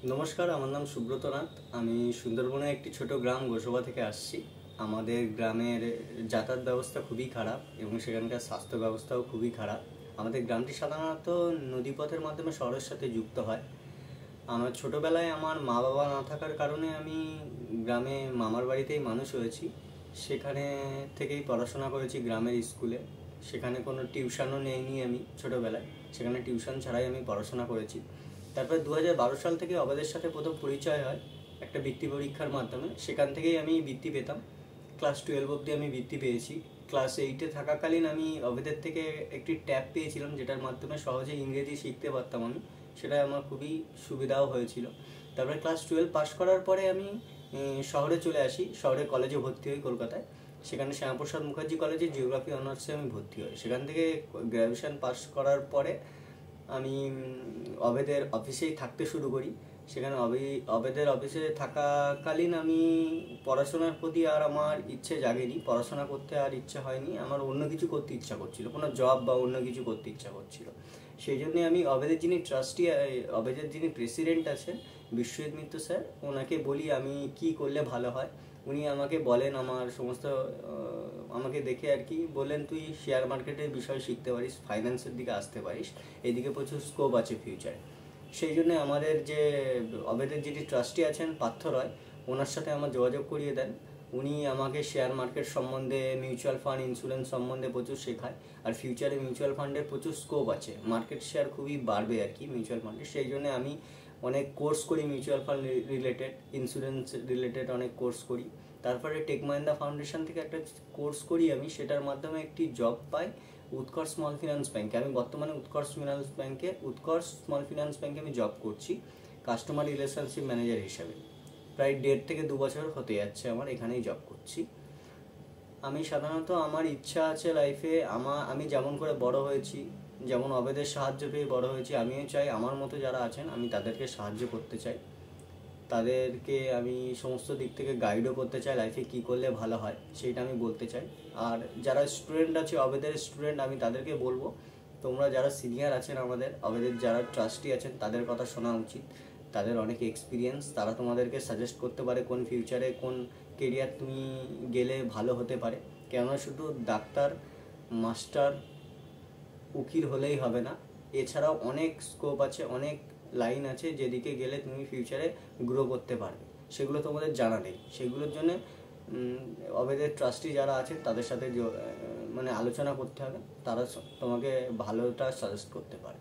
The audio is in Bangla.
নমস্কার, আমার নাম সুব্রত নাথ। আমি সুন্দরবনের একটি ছোট গ্রাম গোসবা থেকে আসছি। আমাদের গ্রামের যাতায়াত ব্যবস্থা খুবই খারাপ এবং সেখানকার স্বাস্থ্য ব্যবস্থাও খুবই খারাপ। আমাদের গ্রামটি সাধারণত নদীপথের মাধ্যমে শহরের সাথে যুক্ত হয়। আমার ছোটোবেলায় আমার মা বাবা না থাকার কারণে আমি গ্রামে মামার বাড়িতেই মানুষ হয়েছি। সেখানে থেকেই পড়াশোনা করেছি গ্রামের স্কুলে। সেখানে কোনো টিউশনও নেইনি আমি ছোটোবেলায়, সেখানে টিউশন ছাড়াই আমি পড়াশোনা করেছি। তারপরে 2012 সাল থেকে অবাদের সাথে প্রথম পরিচয় হয় একটা বৃত্তি পরীক্ষার মাধ্যমে। সেখান থেকেই আমি বৃত্তি পেতাম। ক্লাস 12 অবধি আমি বৃত্তি পেয়েছি। ক্লাস 8-এ থাকাকালীন আমি অবেদের থেকে একটি ট্যাব পেয়েছিলাম, যেটার মাধ্যমে সহজে ইংরেজি শিখতে পারতাম আমি। সেটা আমার খুবই সুবিধাও হয়েছিল। তারপরে ক্লাস 12 পাস করার পরে আমি শহরে চলে আসি। শহরে কলেজে ভর্তি হই কলকাতায়। সেখানে শ্যামাপ্রসাদ মুখার্জি কলেজে জিওগ্রাফি অনার্সে আমি ভর্তি হই। সেখান থেকে গ্র্যাজুয়েশন পাস করার পরে আমি অবেদের অফিসেই থাকতে শুরু করি। সেখানে অবেদের অফিসে থাকাকালীন আমি পড়াশোনার প্রতি আর আমার ইচ্ছে জাগেনি, পড়াশোনা করতে আর ইচ্ছে হয়নি। আমার অন্য কিছু করতে ইচ্ছা করছিল, কোনো জব বা অন্য কিছু করতে ইচ্ছা করছিল। সেই জন্যে আমি অবেদের যিনি ট্রাস্টি, অবেদের যিনি প্রেসিডেন্ট আছেন বিশ্বজিৎ মিত্র স্যার, ওনাকে বলি আমি কি করলে ভালো হয়। উনি আমাকে বলেন, আমার সমস্ত আমাকে দেখে আর কি বললেন, তুই শেয়ার মার্কেটের বিষয় শিখতে পারিস, ফাইন্যান্সের দিকে আসতে পারিস, এদিকে প্রচুর স্কোপ আছে ফিউচারে। সেই জন্য আমাদের যে অবেদের যিনি ট্রাস্টি আছেন পার্থ রয়, ওনার সাথে আমার যোগাযোগ করিয়ে দেন। উনি আমাকে শেয়ার মার্কেট সম্বন্ধে, মিউচুয়াল ফান্ড, ইন্স্যুরেন্স সম্বন্ধে প্রচুর শেখায়। আর ফিউচারে মিউচুয়াল ফান্ডের প্রচুর স্কোপ আছে, মার্কেট শেয়ার খুবই বাড়বে আর কি মিউচুয়াল ফান্ডে। সেই জন্য আমি অনেক কোর্স করি, mutual fund related, insurance related অনেক কোর্স করি। তারপরে টেক মহিন্দ্রা ফাউন্ডেশন থেকে একটা কোর্স করি আমি, সেটার মাধ্যমে একটি জব পাই উৎকর্ষ স্মল ফিনান্স ব্যাঙ্কে। আমি বর্তমানে উৎকর্ষ স্মল ফিনান্স ব্যাঙ্কে আমি জব করছি কাস্টমার রিলেশনশিপ ম্যানেজার হিসাবে। প্রায় 1.5 থেকে 2 বছর হতে যাচ্ছে আমার এখানেই জব করছি। আমি সাধারণত আমার ইচ্ছা আছে লাইফে, আমি যেমন করে বড় হয়েছি, যেমন অবেদের সাহায্য পেয়ে বড় হয়েছি, আমিও চাই আমার মতো যারা আছেন আমি তাদেরকে সাহায্য করতে চাই। তাদেরকে আমি সমস্ত দিক থেকে গাইডও করতে চাই, লাইফে কী করলে ভালো হয় সেইটা আমি বলতে চাই। আর যারা স্টুডেন্ট আছে, অবেদের স্টুডেন্ট, আমি তাদেরকে বলবো, তোমরা যারা সিনিয়র আছেন আমাদের অবেদের, যারা ট্রাস্টি আছেন, তাদের কথা শোনা উচিত। তাদের অনেক এক্সপিরিয়েন্স, তারা তোমাদেরকে সাজেস্ট করতে পারে কোন ফিউচারে কোন কেরিয়ার তুমি গেলে ভালো হতে পারে। কেননা শুধু ডাক্তার, মাস্টার, উকিল হলেই হবে না, এছাড়াও অনেক স্কোপ আছে, অনেক লাইন আছে যেদিকে গেলে তুমি ফিউচারে গ্রো করতে পারবে। সেগুলো তোমাদের জানা নেই। সেগুলোর জন্য অবেদের ট্রাস্টি যারা আছে তাদের সাথে মানে আলোচনা করতে হবে, তারা তোমাকে ভালোটা সাজেস্ট করতে পারে।